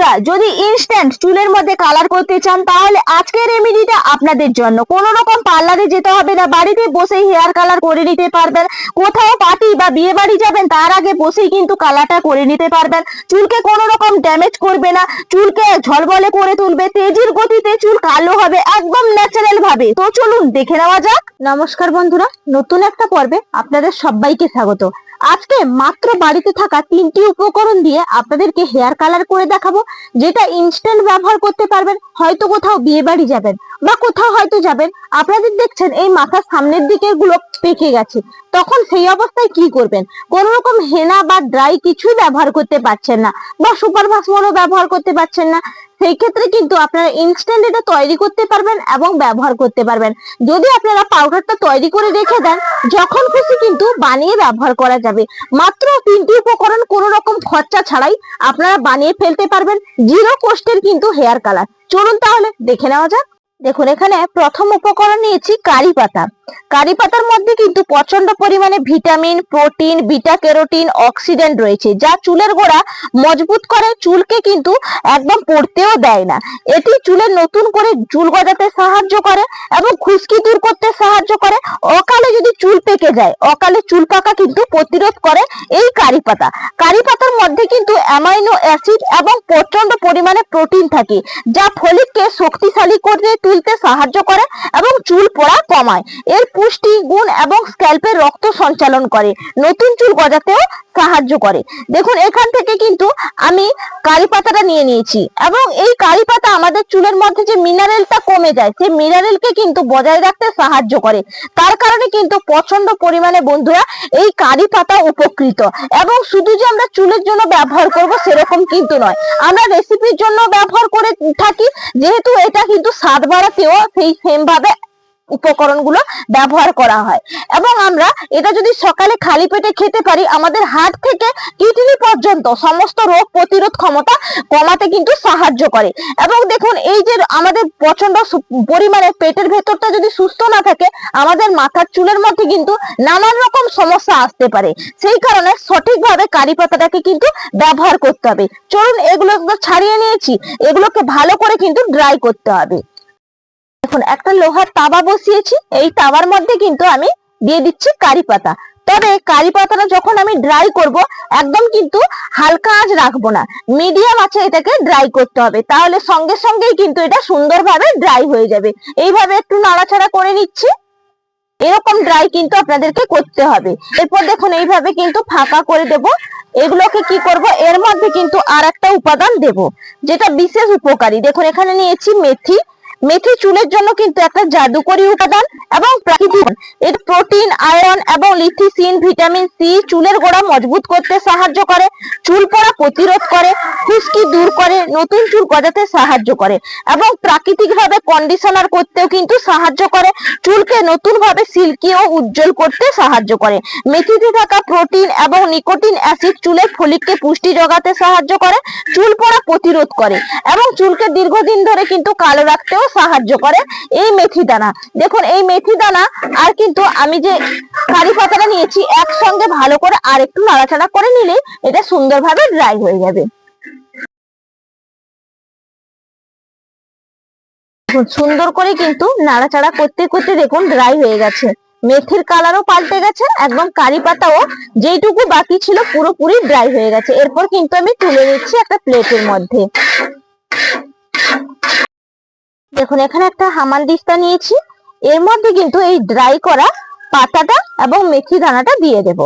বন্ধুরা, যদি ইনস্ট্যান্ট চুলের মধ্যে কালার করতে চান তাহলে আজকের রেমেডিটা আপনাদের জন্য। কোনো রকম পার্লারে যেতে হবে না, বাড়িতে বসেই হেয়ার কালার করে নিতে পারবেন। কোথাও পার্টি বা বিয়ে বাড়ি যাবেন তার আগে বসেই কিন্তু কালারটা করে নিতে পারবেন। চুলকে কোনো রকম ড্যামেজ করবে না, চুলকে ঝলবলে করে তুলবে, তেজির গতিতে চুল কালো হবে একদম ন্যাচারাল ভাবে। তো চলুন দেখে নেওয়া যাক। নমস্কার বন্ধুরা, নতুন একটা পর্বে আপনাদের সবাইকে স্বাগত। আজকে মাত্র বাড়িতে থাকা 3টি উপকরণ দিয়ে আপনাদেরকে হেয়ার কালার করে দেখাবো, যেটা ইনস্ট্যান্ট ব্যবহার করতে পারবেন। হয়তো কোথাও বিয়ে বাড়ি যাবেন বা কোথাও হয়তো যাবেন, আপনাদের দেখছেন এই মাথার সামনের দিকের গুলো পেকে গেছে, তখন সেই অবস্থায় কি করবেন? কোন রকম হেনা বা ড্রাই কিছুই ব্যবহার করতে পারছেন না বা সুপার ভাসমলও ব্যবহার করতে পারছেন না, সেই ক্ষেত্রে কিন্তু আপনারা ইনস্ট্যান্ট এটা তৈরি করতে পারবেন এবং ব্যবহার করতে পারবেন। যদি আপনারা পাউডারটা তৈরি করে রেখে দেন, যখন খুশি কিন্তু বানিয়ে ব্যবহার করা যাবে। মাত্র 3টি উপকরণ কোনো রকম খরচা ছাড়াই আপনারা বানিয়ে ফেলতে পারবেন, জিরো কস্টের কিন্তু হেয়ার কালার। চলুন তাহলে দেখে নেওয়া যাক। দেখুন, এখানে প্রথম উপকরণ নিয়েছি কারি পাতা। কারি পাতার মধ্যে কিন্তু প্রচন্ড পরিমাণে vitamin, protein, beta carotene, oxidant রয়েছে, যা চুলের গোড়া মজবুত করে, চুলকে কিন্তু একদম পড়তেও দেয় না। এটি চুলের নতুন করে চুল গজাতে সাহায্য করে এবং খুশকি দূর করতে সাহায্য করে। অকালে যদি চুল পেকে যায়, অকালে চুল পাকা কিন্তু প্রতিরোধ করে এই কারি পাতা। কারি পাতার মধ্যে কিন্তু অ্যামাইনো অ্যাসিড এবং প্রচন্ড পরিমাণে প্রোটিন থাকে, যা ফলিককে শক্তিশালী করে তুলতে সাহায্য করে এবং চুল পড়া কমায়। এর পুষ্টি গুণ এবং স্ক্যাল্পের রক্ত সঞ্চালন করে, নতুন চুল গজাতেও সাহায্য করে। দেখুন, এখান থেকে কিন্তু আমি কারি পাতাটা নিয়ে নিয়েছি এবং এই কারি পাতা আমাদের চুলের মধ্যে যে মিনারেলটা কমে যায়, সেই মিনারেলকে কিন্তু বজায় রাখতে সাহায্য করে। তার কারণে কিন্তু প্রচন্ড পরিমাণে বন্ধুরা এই কারি পাতা উপকৃত। এবং শুধু যে আমরা চুলের জন্য ব্যবহার করব সেরকম কিন্তু নয়, আমরা রেসিপির জন্য ব্যবহার করে থাকি, যেহেতু এটা কিন্তু স্বাদ বাড়াতেও সেই সেম ভাবে উপকরণগুলো ব্যবহার করা হয়। এবং আমরা এটা যদি সকালে খালি পেটে খেতে পারি, আমাদের হার্ট থেকে কিডনি পর্যন্ত সমস্ত রোগ প্রতিরোধ ক্ষমতা কমাতে কিন্তু সাহায্য করে। এবং দেখুন, এই যে আমাদের প্রচন্ড পরিমাণে পেটের ভেতরটা যদি সুস্থ না থাকে, আমাদের মাথার চুলের মধ্যে কিন্তু নানান রকম সমস্যা আসতে পারে। সেই কারণে সঠিকভাবে কারি পাতাটাকে কিন্তু ব্যবহার করতে হবে। চলুন, এগুলো ছাড়িয়ে নিয়েছি, এগুলোকে ভালো করে কিন্তু ড্রাই করতে হবে। দেখুন, একটা লোহার তাওয়া বসিয়েছি, এই তাওয়ার মধ্যে কিন্তু আমি দিয়ে দিচ্ছি কারি পাতা। তবে কারি পাতাটা যখন আমি ড্রাই করব, একদম কিন্তু হালকা আঁচ রাখবো না, মিডিয়াম আঁচে এটাকে ড্রাই করতে হবে, তাহলে সঙ্গে সঙ্গেই কিন্তু এটা সুন্দরভাবে ড্রাই হয়ে যাবে। এইভাবে একটু নাড়াচাড়া করে নিচ্ছি, এরকম ড্রাই কিন্তু আপনাদেরকে করতে হবে। এরপর দেখুন, এইভাবে কিন্তু ফাঁকা করে দেব। এগুলোকে কি করব, এর মধ্যে কিন্তু আর একটা উপাদান দেব, যেটা বিশেষ উপকারী। দেখুন, এখানে নিয়েছি মেথি। মেথি চুলের জন্য কিন্তু একটা জাদুকরী উপাদান এবং প্রাকৃতিক। এর প্রোটিন, আয়রন এবং লিথিসিন, ভিটামিন সি চুলের গোড়া মজবুত করতে সাহায্য করে, চুল পড়া প্রতিরোধ করে, খুশকি দূর করে, নতুন চুল গজাতে সাহায্য করে এবং প্রাকৃতিকভাবে কন্ডিশনার করতেও কিন্তু সাহায্য করে, চুলকে নতুন ভাবে সিল্কি ও উজ্জ্বল করতে সাহায্য করে। মেথিতে থাকা প্রোটিন এবং নিকোটিন অ্যাসিড চুলের ফলিককে পুষ্টি যোগাতে সাহায্য করে, চুল পড়া প্রতিরোধ করে এবং চুলকে দীর্ঘদিন ধরে কিন্তু কালো রাখতেও সাহায্য করে এই মেথি দানা। দেখুন, এই মেথি দানা আর কিন্তু আমি যে কারি পাতাটা নিয়েছি একসঙ্গে ভালো করে আর একটু নাড়াচাড়া করে নিলে এটা সুন্দরভাবে ড্রাই হয়ে যাবে। সুন্দর করে কিন্তু নাড়াচাড়া করতে করতে দেখুন ড্রাই হয়ে গেছে, মেথির কালারও পাল্টে গেছে, একদম কারি পাতাও যেইটুকু বাকি ছিল পুরোপুরি ড্রাই হয়ে গেছে। এরপর কিন্তু আমি তুলে নিচ্ছি একটা প্লেটের মধ্যে। দেখুন, এখানে একটা হামানদিস্তা নিয়েছি, এর মধ্যে কিন্তু এই ড্রাই করা পাতাটা এবং মেথি দানাটা দিয়ে দেব।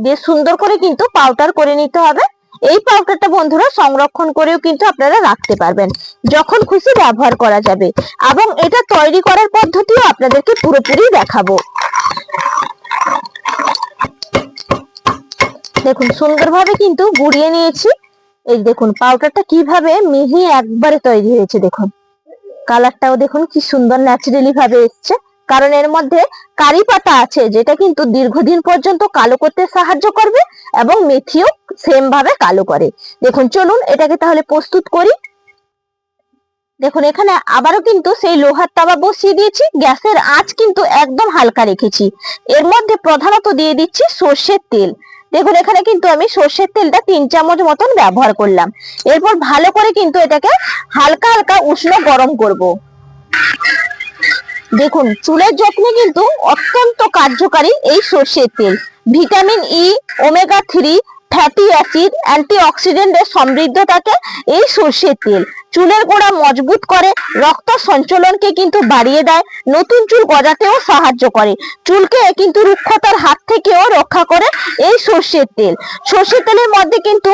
দিয়ে সুন্দর করে কিন্তু পাউডার করে নিতে হবে। এই পাউডারটা বন্ধুরা সংরক্ষণ করেও কিন্তু আপনারা রাখতে পারবেন, যখন খুশি ব্যবহার করা যাবে। এবং এটা তৈরি করার পদ্ধতিও আপনাদেরকে পুরোপুরি দেখাবো। দেখুন, সুন্দরভাবে কিন্তু গুঁড়িয়ে নিয়েছি। এই দেখুন পাউডারটা কিভাবে মিহি একবারে তৈরি হয়েছে। দেখুন, কালারটাও দেখুন কি সুন্দর ন্যাচারালি ভাবে এসছে, কারণ এর মধ্যে কারি পাতা আছে, যেটা কিন্তু দীর্ঘদিন পর্যন্ত কালো করতে সাহায্য করবে এবং মেথিও সেম ভাবে কালো করে। দেখুন, চলুন এটাকে তাহলে প্রস্তুত করি। দেখুন, এখানে আবারও কিন্তু সেই লোহার তাওয়া বসিয়ে দিয়েছি, গ্যাসের আঁচ কিন্তু একদম হালকা রেখেছি। এর মধ্যে প্রধানত দিয়ে দিচ্ছি সর্ষের তেল। দেখুন এখানে কিন্তু আমি সর্ষের তেলটা 3 চামচ মতন ব্যবহার করলাম। এরপর ভালো করে কিন্তু এটাকে হালকা হালকা উষ্ণ গরম করব। দেখুন চুলের যত্নে কিন্তু অত্যন্ত কার্যকারী এই সর্ষের তেল। Vitamin E, omega 3, fatty acid, অ্যান্টিঅক্সিডেন্টে সমৃদ্ধ থাকে এই সর্ষের তেল। চুলের গোড়া মজবুত করে, রক্ত সঞ্চালনকে কিন্তু বাড়িয়ে দেয়, নতুন চুল গজাতেও সাহায্য করে, চুলকে কিন্তু রুক্ষতার হাত থেকেও রক্ষা করে এই সর্ষের তেল। সর্ষের তেলের মধ্যে কিন্তু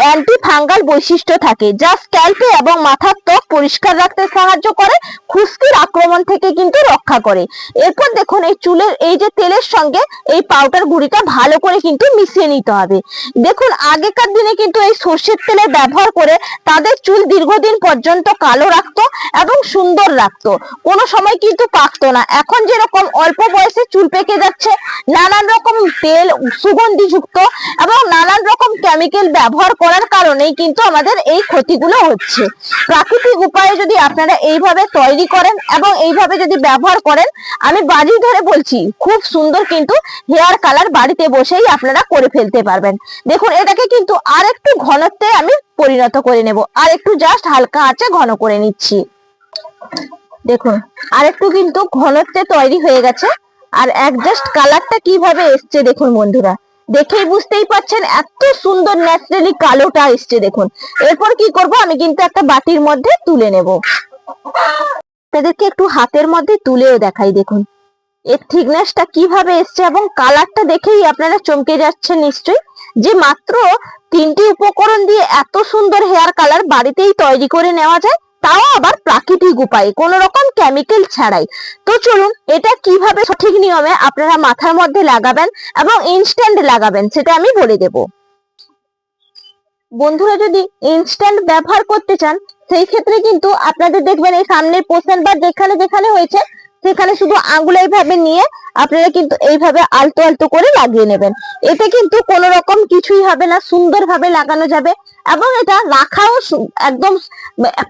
অ্যান্টি ফাঙ্গাল বৈশিষ্ট্য থাকে, যা স্ক্যাল্পে এবং মাথার ত্বক পরিষ্কার রাখতে সাহায্য করে, খুশকির আক্রমণ থেকে কিন্তু রক্ষা করে। এরপর দেখুন এই চুলের এই যে তেলের সঙ্গে এই পাউডার গুঁড়িটা ভালো করে কিন্তু মিশিয়ে নিতে হবে। দেখুন আগেকার দিনে কিন্তু এই সর্ষের তেলের ব্যবহার করে তাদের চুল দীর্ঘদিন পর্যন্ত কালো রাখতো এবং সুন্দর রাখতো, কোনো সময় কিন্তু পাকতো না। এখন যেরকম অল্প বয়সে চুল পেকে যাচ্ছে, নানান রকম তেল, সুগন্ধিযুক্ত এবং নানান রকম কেমিক্যাল ব্যবহার করার কারণেই কিন্তু আমাদের এই ক্ষতিগুলো হচ্ছে। প্রাকৃতিক উপায়ে যদি আপনারা এইভাবে তৈরি করেন এবং এইভাবে যদি ব্যবহার করেন, আমি বাজি ধরে বলছি খুব সুন্দর কিন্তু হেয়ার কালার বাড়িতে বসেই আপনারা করে ফেলতে পারবেন। দেখুন এটাকে কিন্তু আর একটু ঘনত্বে আমি পরিণত করে নেব, আর একটু জাস্ট হালকা আঁচে ঘন করে নিচ্ছি। দেখুন আর একটু কিন্তু ঘনত্বে তৈরি হয়ে গেছে, আর একজাস্ট কালারটা কিভাবে এসছে দেখুন বন্ধুরা, দেখেই বুঝতেই পারছেন এত সুন্দর ন্যাচারালি কালোটা এসছে। দেখুন এরপর কি করব, আমি কিন্তু একটা বাটির মধ্যে তুলে নেব। তাদেরকে একটু হাতের মধ্যে তুলেও দেখাই, দেখুন এর থিকনেসটা কিভাবে এসছে এবং কালারটা দেখেই আপনারা চমকে যাচ্ছেন নিশ্চয়ই, যে মাত্র 3টি উপকরণ দিয়ে এত সুন্দর হেয়ার কালার বাড়িতেই তৈরি করে নেওয়া যায়, তাও আবার প্রাকৃতিক উপায়ে, কোনো রকম কেমিক্যাল ছাড়াই। তো চলুন এটা কিভাবে সঠিক নিয়মে আপনারা মাথার মধ্যে লাগাবেন এবং ইনস্ট্যান্ট লাগাবেন সেটা আমি বলে দেব। বন্ধুরা যদি ইনস্ট্যান্ট ব্যবহার করতে চান, সেই ক্ষেত্রে কিন্তু আপনাদের দেখবেন এই সামনের পোর্শন বা যেখানে যেখানে হয়েছে সেখানে শুধু আঙ্গুল এইভাবে নিয়ে আপনারা কিন্তু এইভাবে আলতো আলতো করে লাগিয়ে নেবেন। এতে কিন্তু কোনো রকম কিছুই হবে না, সুন্দরভাবে লাগানো যাবে এবং এটা রাখাও একদম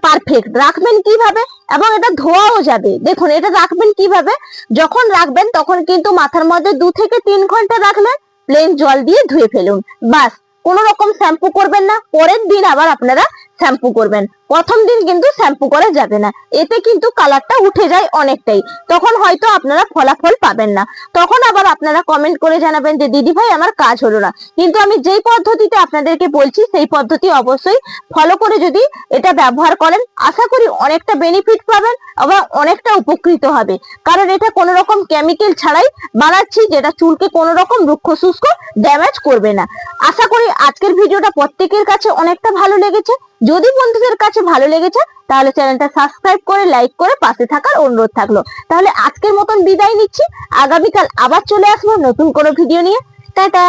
পারফেক্ট। রাখবেন কিভাবে এবং এটা ধোয়াও যাবে। দেখুন এটা রাখবেন কিভাবে, যখন রাখবেন তখন কিন্তু মাথার মধ্যে 2 থেকে 3 ঘন্টা রাখলেন, প্লেন জল দিয়ে ধুয়ে ফেলুন, বাস। কোনো রকম শ্যাম্পু করবেন না, পরের দিন আবার আপনারা শ্যাম্পু করবেন, প্রথম দিন কিন্তু শ্যাম্পু করা যাবে না, এতে কিন্তু কালারটা উঠে যায় অনেকটাই, তখন হয়তো আপনারা ফলাফল পাবেন না। তখন আবার আপনারা কমেন্ট করে জানাবেন যে দিদি ভাই আমার কাজ হলো না। কিন্তু আমি যেই পদ্ধতিতে আপনাদেরকে বলছি সেই পদ্ধতি অবশ্যই ফলো করে যদি এটা ব্যবহার করেন, আশা করি অনেকটা বেনিফিট পাবেন এবং অনেকটা উপকৃত হবে, কারণ এটা কোনো রকম কেমিক্যাল ছাড়াই বানাচ্ছি, যেটা চুলকে কোনো রকম রুক্ষ শুষ্ক ড্যামেজ করবে না। আশা করি আজকের ভিডিওটা প্রত্যেকের কাছে অনেকটা ভালো লেগেছে। যদি বন্ধুদের কাছে ভালো লেগেছে তাহলে চ্যানেলটা সাবস্ক্রাইব করে লাইক করে পাশে থাকার অনুরোধ থাকলো। তাহলে আজকের মতন বিদায় নিচ্ছি, আগামীকাল আবার চলে আসবো নতুন কোনো ভিডিও নিয়ে। টাটা।